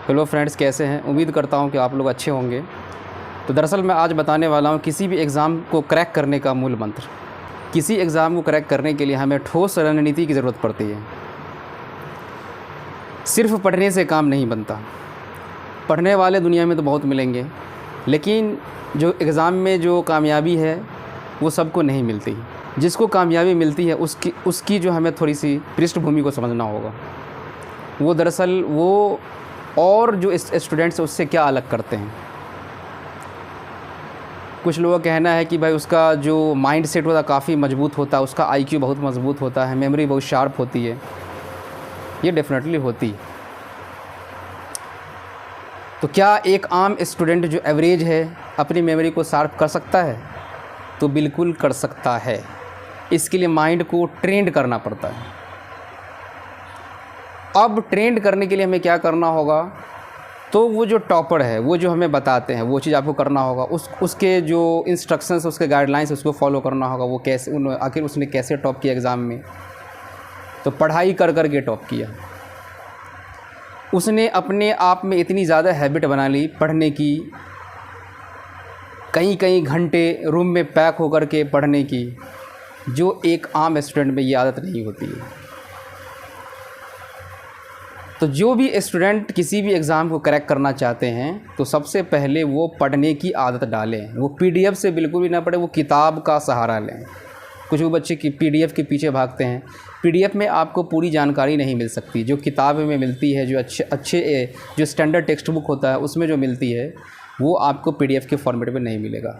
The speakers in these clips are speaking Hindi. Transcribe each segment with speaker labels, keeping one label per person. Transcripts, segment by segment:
Speaker 1: हेलो फ्रेंड्स, कैसे हैं? उम्मीद करता हूं कि आप लोग अच्छे होंगे। तो दरअसल मैं आज बताने वाला हूं किसी भी एग्ज़ाम को क्रैक करने का मूल मंत्र। किसी एग्ज़ाम को क्रैक करने के लिए हमें ठोस रणनीति की ज़रूरत पड़ती है। सिर्फ पढ़ने से काम नहीं बनता। पढ़ने वाले दुनिया में तो बहुत मिलेंगे, लेकिन जो एग्ज़ाम में जो कामयाबी है वो सबको नहीं मिलती। जिसको कामयाबी मिलती है उसकी जो हमें थोड़ी सी पृष्ठभूमि को समझना होगा। वो दरअसल वो और जो स्टूडेंट्स उससे क्या अलग करते हैं। कुछ लोगों का कहना है कि भाई उसका जो माइंड सेट होता है काफ़ी मजबूत होता है, उसका आईक्यू बहुत मजबूत होता है, मेमोरी बहुत शार्प होती है। ये डेफिनेटली होती है। तो क्या एक आम स्टूडेंट जो एवरेज है अपनी मेमोरी को शार्प कर सकता है? तो बिल्कुल कर सकता है। इसके लिए माइंड को ट्रेंड करना पड़ता है। अब ट्रेंड करने के लिए हमें क्या करना होगा? तो वो जो टॉपर है, वो जो हमें बताते हैं, वो चीज़ आपको करना होगा। उसके जो इंस्ट्रक्शंस, उसके गाइडलाइंस, उसको फॉलो करना होगा। वो कैसे आखिर उसने कैसे टॉप किया एग्ज़ाम में? तो पढ़ाई कर कर के टॉप किया। उसने अपने आप में इतनी ज़्यादा हैबिट बना ली पढ़ने की, कई कई घंटे रूम में पैक होकर के पढ़ने की, जो एक आम स्टूडेंट में ये आदत नहीं होती है। तो जो भी स्टूडेंट किसी भी एग्ज़ाम को क्रैक करना चाहते हैं तो सबसे पहले वो पढ़ने की आदत डालें। वो पीडीएफ से बिल्कुल भी ना पढ़े, वो किताब का सहारा लें। कुछ वो बच्चे की पीडीएफ के पीछे भागते हैं। पीडीएफ में आपको पूरी जानकारी नहीं मिल सकती। जो किताब में मिलती है, जो अच्छे जो स्टैंडर्ड टेक्स्ट बुक होता है उसमें जो मिलती है, वो आपको पीडीएफ के फॉर्मेट में नहीं मिलेगा।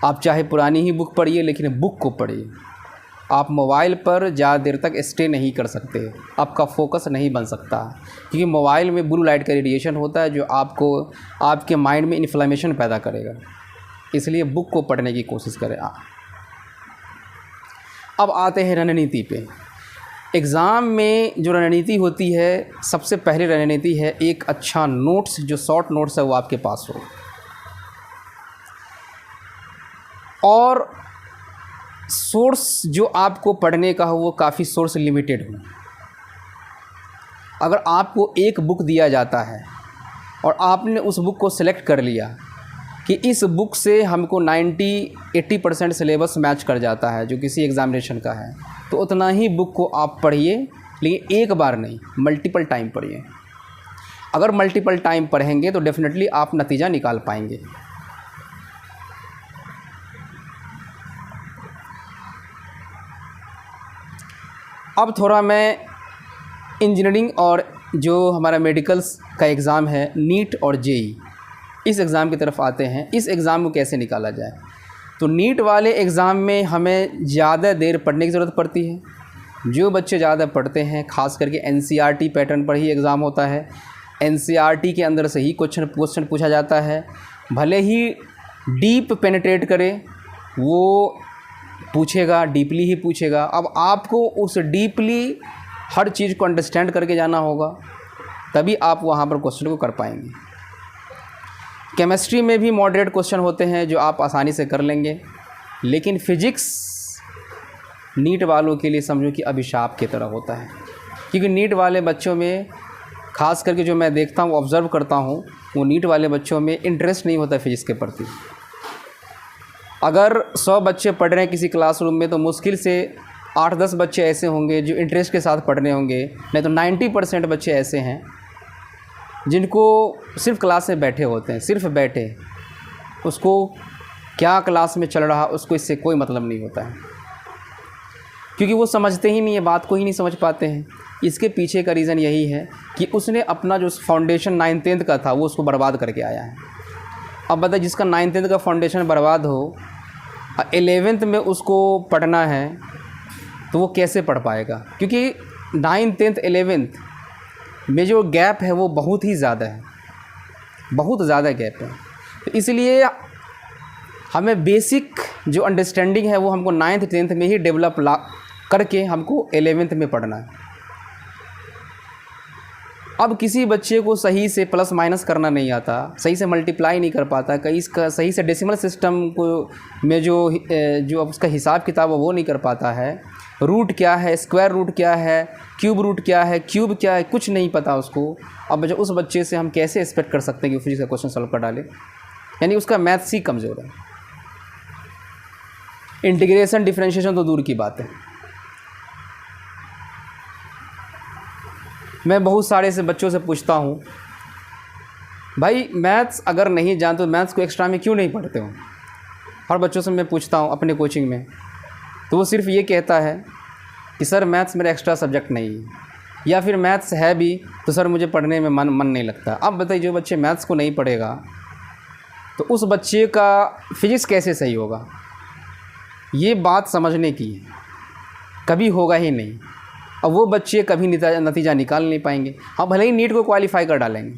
Speaker 1: आप चाहे पुरानी ही बुक पढ़िए, लेकिन बुक को पढ़िए। आप मोबाइल पर ज़्यादा देर तक स्टे नहीं कर सकते, आपका फोकस नहीं बन सकता, क्योंकि मोबाइल में ब्लू लाइट का रेडिएशन होता है जो आपके माइंड में इन्फ्लेमेशन पैदा करेगा। इसलिए बुक को पढ़ने की कोशिश करें। अब आते हैं रणनीति पे। एग्ज़ाम में जो रणनीति होती है, सबसे पहली रणनीति है एक अच्छा नोट्स, जो शॉर्ट नोट्स है वो आपके पास हो। और सोर्स जो आपको पढ़ने का हो वो काफ़ी सोर्स लिमिटेड हो। अगर आपको एक बुक दिया जाता है और आपने उस बुक को सिलेक्ट कर लिया कि इस बुक से हमको 90-80% सिलेबस मैच कर जाता है जो किसी एग्ज़ामिनेशन का है, तो उतना ही बुक को आप पढ़िए, लेकिन एक बार नहीं, मल्टीपल टाइम पढ़िए। अगर मल्टीपल टाइम पढ़ेंगे तो डेफिनेटली आप नतीजा निकाल पाएंगे। अब थोड़ा मैं इंजीनियरिंग और जो हमारा मेडिकल्स का एग्ज़ाम है, नीट और जेई, इस एग्ज़ाम की तरफ आते हैं। इस एग्ज़ाम को कैसे निकाला जाए? तो नीट वाले एग्ज़ाम में हमें ज़्यादा देर पढ़ने की ज़रूरत पड़ती है। जो बच्चे ज़्यादा पढ़ते हैं, ख़ास करके एनसीईआरटी पैटर्न पर ही एग्ज़ाम होता है। एनसीईआरटी के अंदर से ही क्वेश्चन पूछा जाता है। भले ही डीप पेनिट्रेट करे, वो पूछेगा, डीपली ही पूछेगा। अब आपको उस डीपली हर चीज़ को अंडरस्टैंड करके जाना होगा, तभी आप वहाँ पर क्वेश्चन को कर पाएंगे। केमिस्ट्री में भी मॉडरेट क्वेश्चन होते हैं जो आप आसानी से कर लेंगे, लेकिन फिजिक्स नीट वालों के लिए समझो कि अभिशाप की तरह होता है। क्योंकि नीट वाले बच्चों में, ख़ास करके जो मैं देखता हूँ, ऑब्ज़र्व करता हूँ, वो नीट वाले बच्चों में इंटरेस्ट नहीं होता फिजिक्स के प्रति। अगर 100 बच्चे पढ़ रहे हैं किसी क्लासरूम में, तो मुश्किल से 8-10 बच्चे ऐसे होंगे जो इंटरेस्ट के साथ पढ़ रहे होंगे, नहीं तो 90% बच्चे ऐसे हैं जिनको सिर्फ क्लास में बैठे होते हैं, सिर्फ बैठे। उसको क्या क्लास में चल रहा, उसको इससे कोई मतलब नहीं होता है, क्योंकि वो समझते ही नहीं है, बात को ही नहीं समझ पाते हैं। इसके पीछे का रीज़न यही है कि उसने अपना जो फाउंडेशन 9th-10th का था वो उसको बर्बाद करके आया है। अब बताइए, जिसका 9th-10th का फाउंडेशन बर्बाद हो, 11th में उसको पढ़ना है, तो वो कैसे पढ़ पाएगा? क्योंकि 9th, 10th, 11th में जो गैप है वो बहुत ही ज़्यादा है, बहुत ज़्यादा गैप है। तो इसलिए हमें बेसिक जो अंडरस्टैंडिंग है वो हमको 9th, 10th में ही डेवलप करके हमको 11th में पढ़ना है। अब किसी बच्चे को सही से प्लस माइनस करना नहीं आता, सही से मल्टीप्लाई नहीं कर पाता, कहीं इसका सही से डेसिमल सिस्टम को में जो उसका हिसाब किताब है वो नहीं कर पाता है, रूट क्या है, स्क्वायर रूट क्या है, क्यूब रूट क्या है, क्यूब क्या है, कुछ नहीं पता उसको। अब उस बच्चे से हम कैसे एक्सपेक्ट कर सकते हैं कि फिजिक्स का क्वेश्चन सॉल्व कर डाले? यानी उसका मैथ्स ही कमज़ोर है। इंटीग्रेशन डिफरेंशिएशन तो दूर की बात है। मैं बहुत सारे से बच्चों से पूछता हूँ, भाई मैथ्स अगर नहीं जानते तो मैथ्स को एक्स्ट्रा में क्यों नहीं पढ़ते हो? हर बच्चों से मैं पूछता हूँ अपने कोचिंग में, तो वो सिर्फ ये कहता है कि सर मैथ्स मेरा एक्स्ट्रा सब्जेक्ट नहीं है, या फिर मैथ्स है भी तो सर मुझे पढ़ने में मन नहीं लगता। अब बताइए, जो बच्चे मैथ्स को नहीं पढ़ेगा तो उस बच्चे का फिजिक्स कैसे सही होगा? ये बात समझने की है, कभी होगा ही नहीं। अब वो बच्चे कभी नतीजा निकाल नहीं पाएंगे। हाँ, भले ही नीट को क्वालिफ़ाई कर डालेंगे,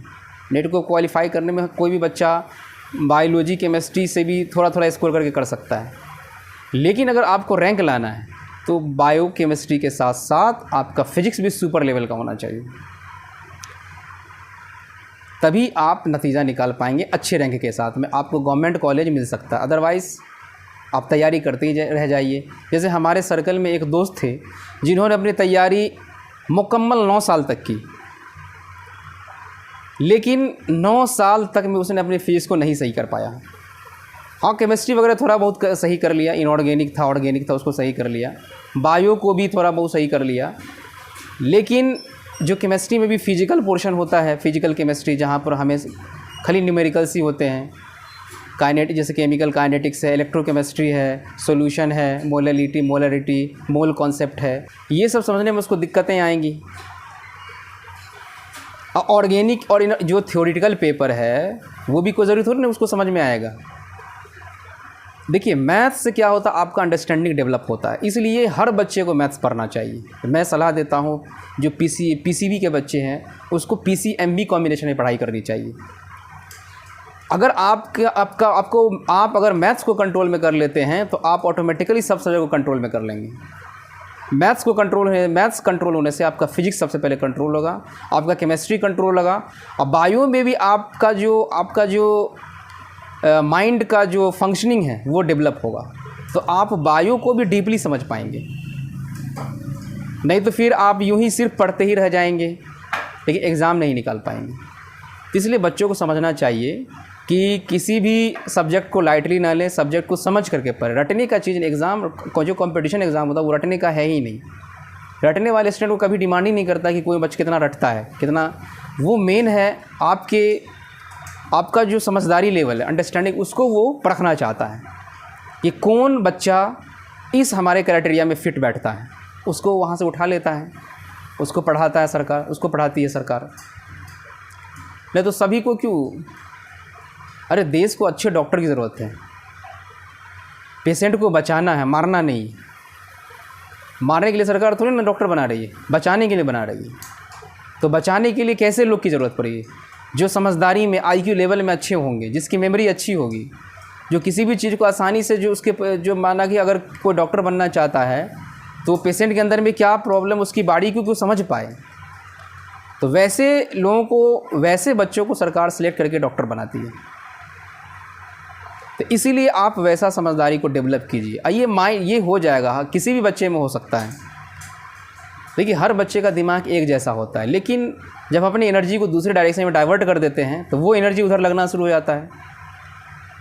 Speaker 1: नीट को क्वालिफ़ाई करने में कोई भी बच्चा बायोलॉजी केमिस्ट्री से भी थोड़ा थोड़ा स्कोर करके कर सकता है, लेकिन अगर आपको रैंक लाना है तो बायो केमिस्ट्री के साथ साथ आपका फिजिक्स भी सुपर लेवल का होना चाहिए, तभी आप नतीजा निकाल पाएंगे अच्छे रैंक के साथ में। आपको गवर्नमेंट कॉलेज मिल सकता है, अदरवाइज़ आप तैयारी करते ही रह जाइए। जैसे हमारे सर्कल में एक दोस्त थे जिन्होंने अपनी तैयारी मुकम्मल 9 साल तक की, लेकिन 9 साल तक में उसने अपनी फिजिक्स को नहीं सही कर पाया। हाँ, केमिस्ट्री वगैरह थोड़ा बहुत सही कर लिया, इनऑर्गेनिक था ऑर्गेनिक था उसको सही कर लिया, बायो को भी थोड़ा बहुत सही कर लिया, लेकिन जो केमिस्ट्री में भी फिजिकल पोर्शन होता है, फिजिकल केमिस्ट्री जहाँ पर हमें खाली न्यूमेरिकल्स ही होते हैं, काइनेटिक जैसे केमिकल काइनेटिक्स है, इलेक्ट्रोकेमिस्ट्री है, सॉल्यूशन है, मोलरिटी, मोल कॉन्सेप्ट है, ये सब समझने में उसको दिक्कतें आएंगी। ऑर्गेनिक और जो थ्योरेटिकल पेपर है वो भी कोई ज़रूरी थोड़ी ना उसको समझ में आएगा। देखिए, मैथ्स से क्या होता है, आपका अंडरस्टैंडिंग डेवलप होता है, इसलिए हर बच्चे को मैथ्स पढ़ना चाहिए। मैं सलाह देता हूँ जो पीसीबी के बच्चे हैं उसको पीसीएमबी कॉम्बिनेशन में पढ़ाई करनी चाहिए। अगर आप अगर मैथ्स को कंट्रोल में कर लेते हैं तो आप ऑटोमेटिकली सब सब्जेक्ट को कंट्रोल में कर लेंगे। मैथ्स कंट्रोल होने से आपका फिजिक्स सबसे पहले कंट्रोल होगा, आपका केमिस्ट्री कंट्रोल होगा, और बायो में भी आपका जो माइंड का जो फंक्शनिंग है वो डेवलप होगा, तो आप बायो को भी डीपली समझ पाएंगे। नहीं तो फिर आप यूं ही सिर्फ पढ़ते ही रह जाएंगे लेकिन एग्ज़ाम नहीं निकाल पाएंगे। इसलिए बच्चों को समझना चाहिए कि किसी भी सब्जेक्ट को लाइटली ना लें, सब्जेक्ट को समझ करके पढ़ें। रटने का चीज़ एग्ज़ाम को जो कंपटीशन एग्ज़ाम होता है वो रटने का है ही नहीं। रटने वाले स्टूडेंट को कभी डिमांड ही नहीं करता कि कोई बच्चा कितना रटता है, कितना। वो मेन है आपका जो समझदारी लेवल है, अंडरस्टैंडिंग, उसको वो परखना चाहता है कि कौन बच्चा इस हमारे क्राइटेरिया में फ़िट बैठता है, उसको वहाँ से उठा लेता है, उसको पढ़ाता है सरकार, उसको पढ़ाती है सरकार। नहीं तो सभी को क्यों? अरे देश को अच्छे डॉक्टर की ज़रूरत है, पेशेंट को बचाना है, मारना नहीं। मारने के लिए सरकार थोड़ी ना डॉक्टर बना रही है, बचाने के लिए बना रही है। तो बचाने के लिए कैसे लोग की ज़रूरत पड़ेगी? जो समझदारी में IQ लेवल में अच्छे होंगे, जिसकी मेमोरी अच्छी होगी, जो किसी भी चीज़ को आसानी से जो माना कि अगर कोई डॉक्टर बनना चाहता है तो पेशेंट के अंदर में क्या प्रॉब्लम उसकी बॉडी को समझ पाए। तो वैसे लोगों को, वैसे बच्चों को सरकार सिलेक्ट करके डॉक्टर बनाती है। तो इसीलिए आप वैसा समझदारी को डेवलप कीजिए। ये हो जाएगा, किसी भी बच्चे में हो सकता है। देखिए, हर बच्चे का दिमाग एक जैसा होता है, लेकिन जब अपनी एनर्जी को दूसरे डायरेक्शन में डाइवर्ट कर देते हैं तो वो एनर्जी उधर लगना शुरू हो जाता है।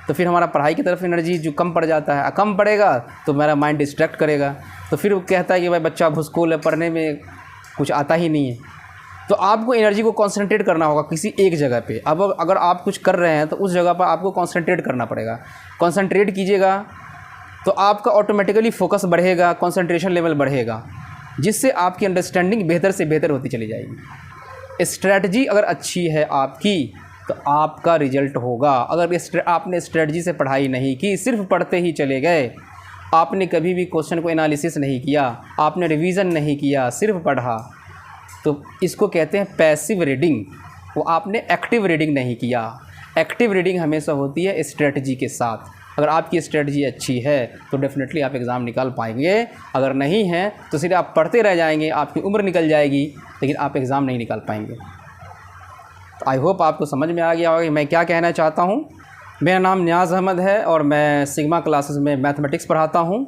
Speaker 1: तो फिर हमारा पढ़ाई की तरफ एनर्जी जो कम पड़ जाता है, कम पड़ेगा तो मेरा माइंड डिस्ट्रैक्ट करेगा, तो फिर वो कहता है कि भाई बच्चा भुसकोल है, पढ़ने में कुछ आता ही नहीं है। तो आपको एनर्जी को कॉन्सेंट्रेट करना होगा किसी एक जगह पे। अब अगर आप कुछ कर रहे हैं तो उस जगह पर आपको कॉन्सेंट्रेट करना पड़ेगा। कॉन्सेंट्रेट कीजिएगा तो आपका ऑटोमेटिकली फोकस बढ़ेगा, कॉन्सेंट्रेशन लेवल बढ़ेगा, जिससे आपकी अंडरस्टैंडिंग बेहतर से बेहतर होती चली जाएगी। स्ट्रैटेजी अगर अच्छी है आपकी तो आपका रिजल्ट होगा। अगर आपने स्ट्रैटेजी से पढ़ाई नहीं की, सिर्फ पढ़ते ही चले गए, आपने कभी भी क्वेश्चन को एनालिसिस नहीं किया, आपने रिवीजन नहीं किया, सिर्फ पढ़ा, तो इसको कहते हैं पैसिव रीडिंग। वो आपने एक्टिव रीडिंग नहीं किया। एक्टिव रीडिंग हमेशा होती है स्ट्रेटजी के साथ। अगर आपकी स्ट्रेटजी अच्छी है तो डेफिनेटली आप एग्ज़ाम निकाल पाएंगे। अगर नहीं है तो सिर्फ आप पढ़ते रह जाएंगे, आपकी उम्र निकल जाएगी, लेकिन आप एग्ज़ाम नहीं निकाल पाएंगे। तो आई होप आपको समझ में आ गया होगा कि मैं क्या कहना चाहता हूँ। मेरा नाम नियाज़ अहमद है और मैं सिग्मा क्लासेस में मैथमेटिक्स पढ़ाता हूँ।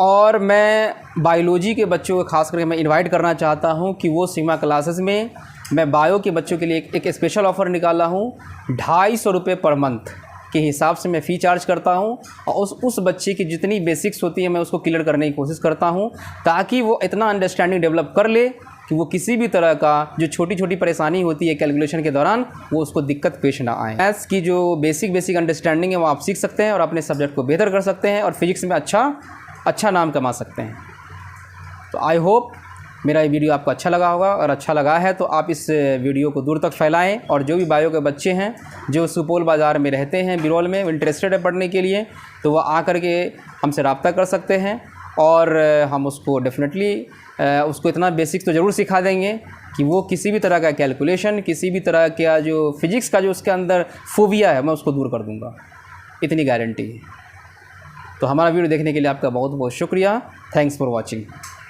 Speaker 1: और मैं बायोलॉजी के बच्चों को खास करके मैं इनवाइट करना चाहता हूं कि वो सीमा क्लासेस में मैं बायो के बच्चों के लिए एक स्पेशल ऑफ़र निकाला हूं। 250 रुपये पर मंथ के हिसाब से मैं फ़ी चार्ज करता हूं और उस बच्चे की जितनी बेसिक्स होती है मैं उसको क्लियर करने की कोशिश करता हूं, ताकि वो इतना अंडरस्टैंडिंग डेवलप कर ले कि वो किसी भी तरह का जो छोटी छोटी परेशानी होती है कैलकुलेशन के दौरान वो उसको दिक्कत पेश ना आए। मैथ्स की जो बेसिक अंडरस्टैंडिंग है वो आप सीख सकते हैं और अपने सब्जेक्ट को बेहतर कर सकते हैं और फिजिक्स में अच्छा नाम कमा सकते हैं। तो आई होप मेरा ये वीडियो आपको अच्छा लगा होगा, और अच्छा लगा है तो आप इस वीडियो को दूर तक फैलाएं। और जो भी बायो के बच्चे हैं जो सुपौल बाज़ार में रहते हैं बिरौल में, इंटरेस्टेड है पढ़ने के लिए, तो वह आकर के हमसे रब्ता कर सकते हैं और हम उसको डेफिनेटली उसको इतना बेसिक्स तो ज़रूर सिखा देंगे कि वो किसी भी तरह का कैलकुलेशन, किसी भी तरह का जो फिजिक्स का जो उसके अंदर फोबिया है मैं उसको दूर कर दूँगा, इतनी गारंटी है। तो हमारा वीडियो देखने के लिए आपका बहुत बहुत शुक्रिया। Thanks for watching.